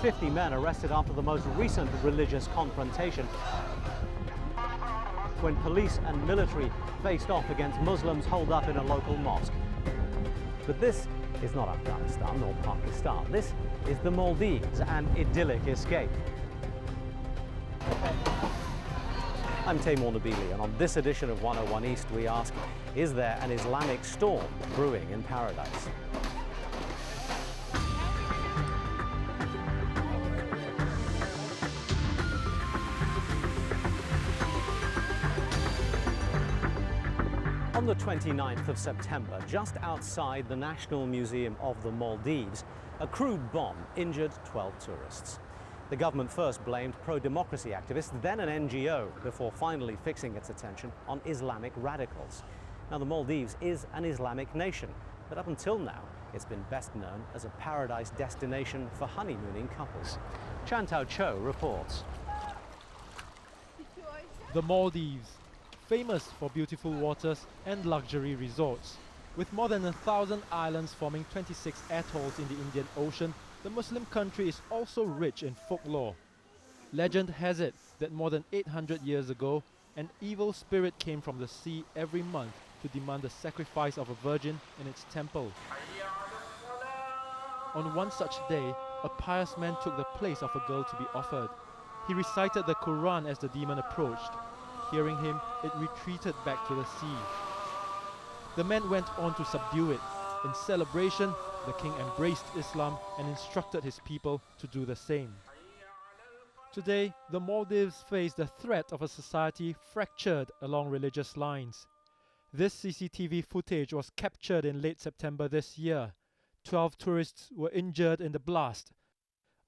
50 men arrested after the most recent religious confrontation, when police and military faced off against Muslims holed up in a local mosque. But this is not Afghanistan or Pakistan. This is the Maldives, an idyllic escape. I'm Taimur Nabili, and on this edition of 101 East we ask, is there an Islamic storm brewing in paradise? On the 29th of September, just outside the National Museum of the Maldives, a crude bomb injured 12 tourists. The government first blamed pro-democracy activists, then an NGO, before finally fixing its attention on Islamic radicals. Now, the Maldives is an Islamic nation, but up until now, it's been best known as a paradise destination for honeymooning couples. CHOU reports. The Maldives, famous for beautiful waters and luxury resorts. With more than 1,000 islands forming 26 atolls in the Indian Ocean, the Muslim country is also rich in folklore. Legend has it that more than 800 years ago, an evil spirit came from the sea every month to demand the sacrifice of a virgin in its temple. On one such day, a pious man took the place of a girl to be offered. He recited the Quran as the demon approached. Hearing him, it retreated back to the sea. The men went on to subdue it. In celebration, the king embraced Islam and instructed his people to do the same. Today, the Maldives face the threat of a society fractured along religious lines. This CCTV footage was captured in late September this year. 12 tourists were injured in the blast.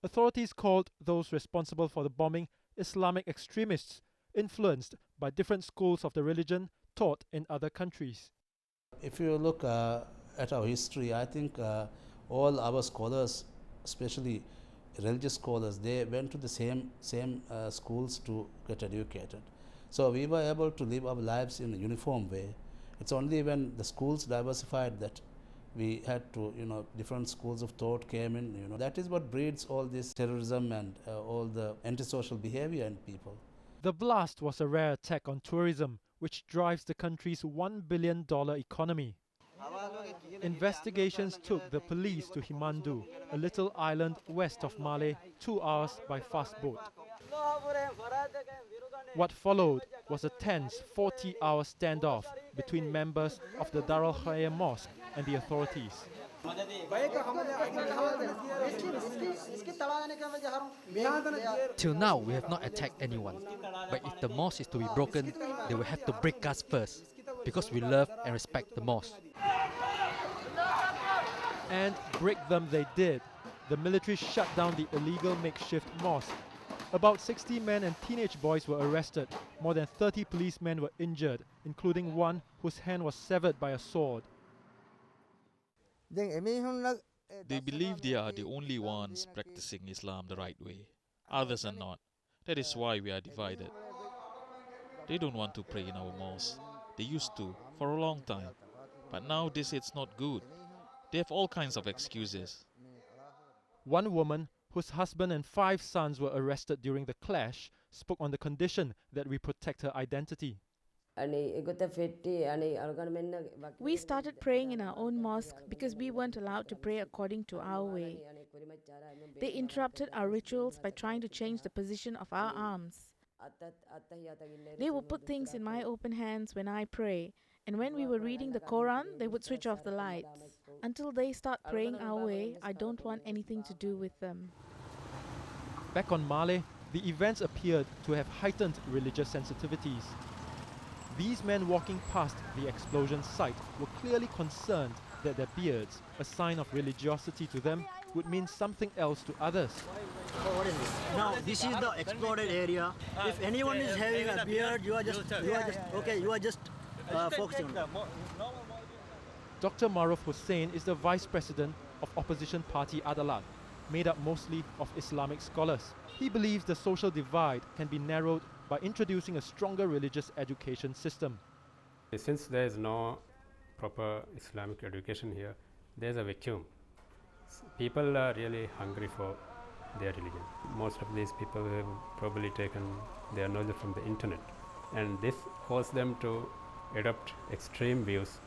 Authorities called those responsible for the bombing Islamic extremists, influenced by different schools of the religion taught in other countries. If you look at our history, I think all our scholars, especially religious scholars, they went to the same schools to get educated. So we were able to live our lives in a uniform way. It's only when the schools diversified that we had to, different schools of thought came in. That is what breeds all this terrorism and all the antisocial behavior in people. The blast was a rare attack on tourism, which drives the country's $1 billion economy. Investigations took the police to HIMANDHOO, a little island west of Malé, 2 hours by fast boat. What followed was a tense 40-hour standoff between members of the Darul Khair Mosque and the authorities. Till now, we have not attacked anyone. But if the mosque is to be broken, they will have to break us first, because we love and respect the mosque. And break them they did. The military shut down the illegal makeshift mosque. About 60 men and teenage boys were arrested. More than 30 policemen were injured, including one whose hand was severed by a sword. They believe they are the only ones practicing Islam the right way. Others are not. That is why we are divided. They don't want to pray in our mosque. They used to, for a long time. But now they say it's not good. They have all kinds of excuses. One woman, whose husband and 5 sons were arrested during the clash, spoke on the condition that we protect her identity. We started praying in our own mosque because we weren't allowed to pray according to our way. They interrupted our rituals by trying to change the position of our arms. They will put things in my open hands when I pray, and when we were reading the Quran, they would switch off the lights. Until they start praying our way, I don't want anything to do with them. Back on Malé, the events appeared to have heightened religious sensitivities. These men walking past the explosion site were clearly concerned that their beards, a sign of religiosity to them, would mean something else to others. Now, this is the exploded area. If anyone is having a beard, you are just focusing on it. Dr. MAUROOF HUSSAIN is the vice president of opposition party ABDULLAH, made up mostly of Islamic scholars. He believes the social divide can be narrowed by introducing a stronger religious education system. Since there is no proper Islamic education here, there's a vacuum. People are really hungry for their religion. Most of these people have probably taken their knowledge from the internet, and this caused them to adopt extreme views.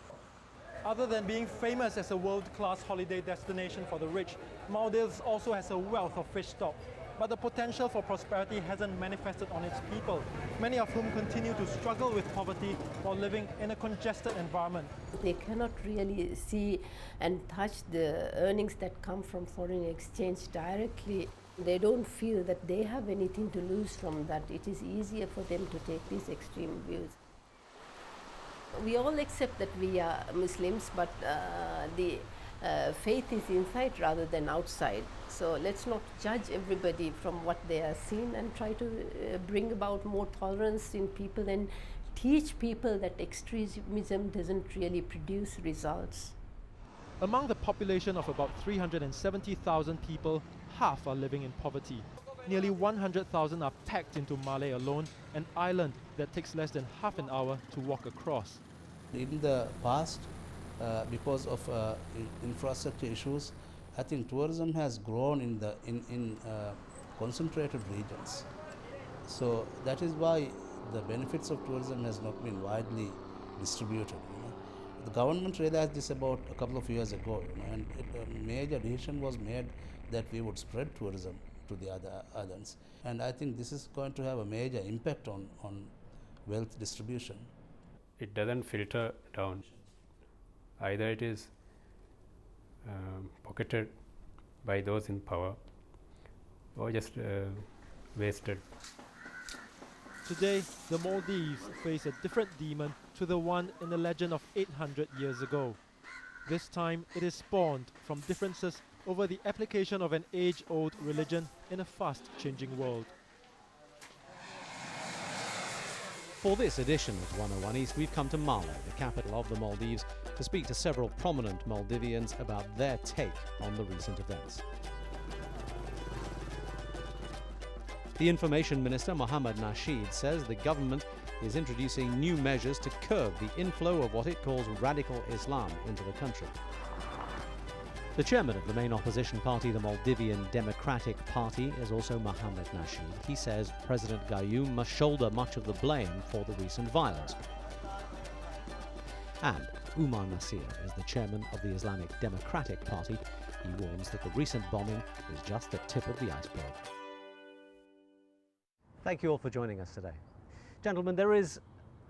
Other than being famous as a world-class holiday destination for the rich, Maldives also has a wealth of fish stock. But the potential for prosperity hasn't manifested on its people, many of whom continue to struggle with poverty while living in a congested environment. They cannot really see and touch the earnings that come from foreign exchange directly. They don't feel that they have anything to lose from that. It is easier for them to take these extreme views. We all accept that we are Muslims, but the faith is inside rather than outside. So let's not judge everybody from what they are seeing and try to bring about more tolerance in people and teach people that extremism doesn't really produce results. Among the population of about 370,000 people, half are living in poverty. Nearly 100,000 are packed into Malé alone, an island that takes less than half an hour to walk across. In the past, because of infrastructure issues, I think tourism has grown in concentrated regions. So that is why the benefits of tourism has not been widely distributed. The government realized this about a couple of years ago, and a major decision was made that we would spread tourism to the other islands. And I think this is going to have a major impact on wealth distribution. It doesn't filter down. Either it is pocketed by those in power or just wasted. Today, the Maldives face a different demon to the one in the legend of 800 years ago. This time, it is spawned from differences over the application of an age-old religion in a fast-changing world. For this edition of 101 East, we've come to Malé, the capital of the Maldives, to speak to several prominent Maldivians about their take on the recent events. The Information Minister, Mohamed NASHEED, says the government is introducing new measures to curb the inflow of what it calls radical Islam into the country. The chairman of the main opposition party, the Maldivian Democratic Party, is also Mohamed NASHEED. He says President Gayoom must shoulder much of the blame for the recent violence. And UMAR is the chairman of the Islamic Democratic Party. He warns that the recent bombing is just the tip of the iceberg. Thank you all for joining us today. Gentlemen, there is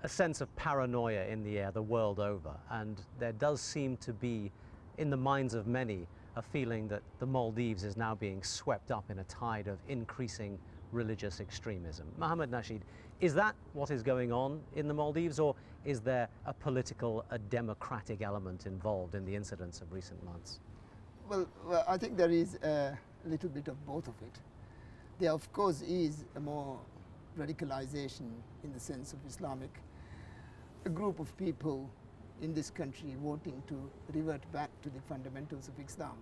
a sense of paranoia in the air the world over, and there does seem to be, in the minds of many, a feeling that the Maldives is now being swept up in a tide of increasing religious extremism. Mohamed NASHEED, is that what is going on in the Maldives, or is there a political, a democratic element involved in the incidents of recent months? Well, I think there is a little bit of both of it. There, of course, is a more radicalization in the sense of Islamic, a group of people in this country wanting to revert back to the fundamentals of Islam.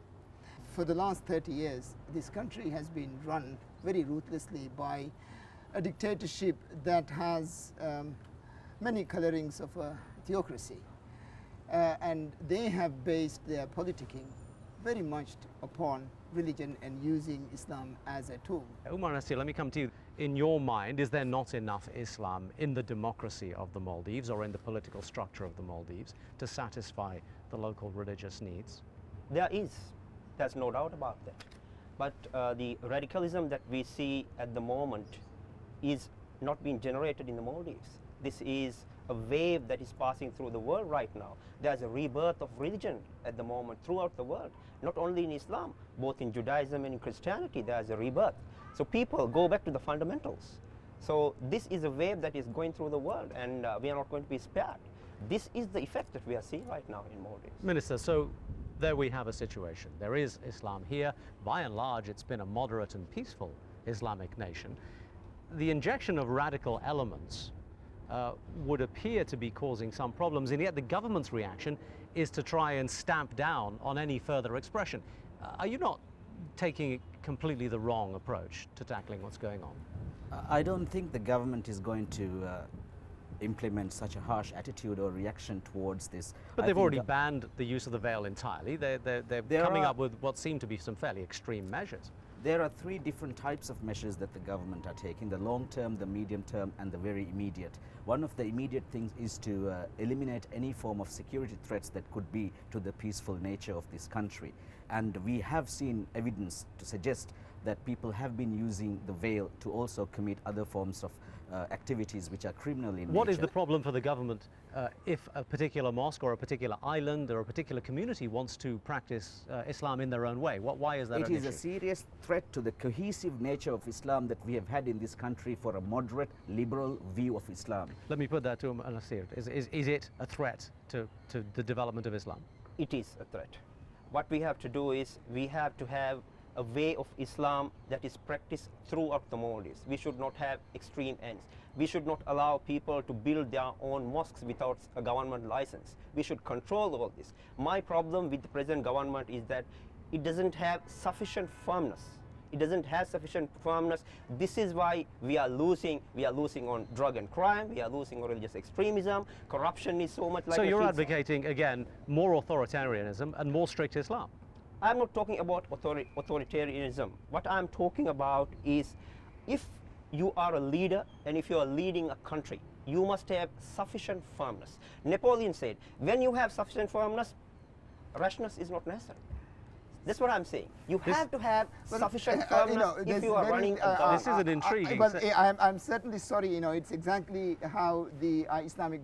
For the last 30 years, this country has been run very ruthlessly by a dictatorship that has many colorings of a theocracy. And they have based their politicking very much upon religion and using Islam as a tool. Umar Nasir, let me come to you. In your mind, is there not enough Islam in the democracy of the Maldives or in the political structure of the Maldives to satisfy the local religious needs? There is. There's no doubt about that. But the radicalism that we see at the moment is not being generated in the Maldives. This is a wave that is passing through the world right now. There's a rebirth of religion at the moment throughout the world, not only in Islam, both in Judaism and in Christianity, there's a rebirth. So people go back to the fundamentals. So this is a wave that is going through the world, and we are not going to be spared. This is the effect that we are seeing right now in Maldives. Minister, so there we have a situation. There is Islam here. By and large, it's been a moderate and peaceful Islamic nation. The injection of radical elements would appear to be causing some problems, and yet the government's reaction is to try and stamp down on any further expression. Are you not taking completely the wrong approach to tackling what's going on? I don't think the government is going to implement such a harsh attitude or reaction towards this. But they've already banned the use of the veil entirely. They're coming up with what seem to be some fairly extreme measures. There are three different types of measures that the government are taking: the long term, the medium term, and the very immediate. One of the immediate things is to eliminate any form of security threats that could be to the peaceful nature of this country. And we have seen evidence to suggest that people have been using the veil to also commit other forms of activities which are criminal in nature. What is the problem for the government if a particular mosque or a particular island or a particular community wants to practice Islam in their own way? Why is that an issue? It is a serious threat to the cohesive nature of Islam that we have had in this country for a moderate, liberal view of Islam. Let me put that to NASEER. Is it a threat to the development of Islam? It is a threat. What we have to do is we have to have a way of Islam that is practiced throughout the Maldives. We should not have extreme ends. We should not allow people to build their own mosques without a government license. We should control all this. My problem with the present government is that it doesn't have sufficient firmness. It doesn't have sufficient firmness. This is why we are losing. We are losing on drug and crime. We are losing on religious extremism. Corruption is so much like. So you're advocating, again, more authoritarianism and more strict Islam? I'm not talking about authoritarianism. What I'm talking about is, if you are a leader and if you are leading a country, you must have sufficient firmness. Napoleon said, when you have sufficient firmness, rashness is not necessary. That's what I'm saying. You have to have sufficient firmness if you are running a government. This is an intriguing... I'm certainly sorry, it's exactly how the Islamic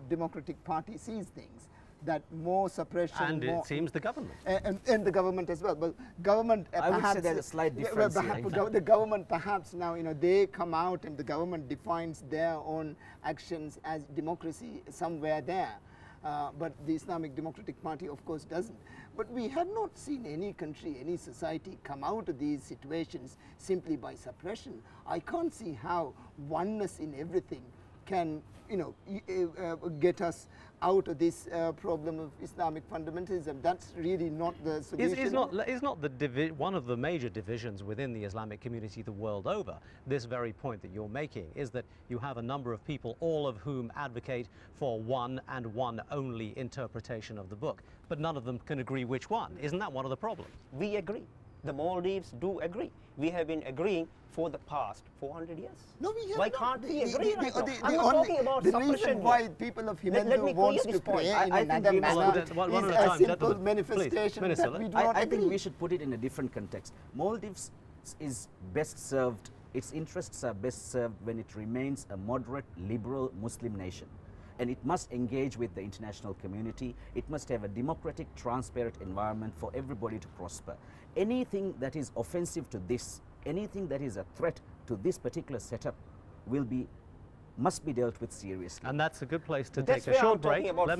Democratic Party sees things. That more suppression, and it seems the government, and the government as well. But government, I would say there's a slight difference. The government perhaps now, they come out and the government defines their own actions as democracy somewhere there. But the Islamic Democratic Party, of course, doesn't. But we have not seen any country, any society come out of these situations simply by suppression. I can't see how oneness in everything can, get us out of this problem of Islamic fundamentalism. That's really not the solution. Is not one of the major divisions within the Islamic community the world over, this very point that you're making, is that you have a number of people, all of whom advocate for one and one only interpretation of the book, but none of them can agree which one. Isn't that one of the problems? We agree. The Maldives do agree. We have been agreeing for the past 400 years. No, we have Why not. Can't we agree right now? I'm not talking about the reason why people of HIMANDHOO wants to pray in another manner is a simple manifestation that we do not agree. I think we should put it in a different context. Maldives is best served, its interests are best served when it remains a moderate, liberal Muslim nation. And it must engage with the international community. It must have a democratic, transparent environment for everybody to prosper. Anything that is offensive to this, anything that is a threat to this particular setup must be dealt with seriously. And that's a good place to take a short break. Let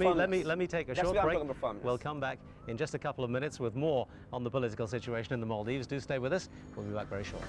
me take a short break. We'll come back in just a couple of minutes with more on the political situation in the Maldives. Do stay with us. We'll be back very shortly.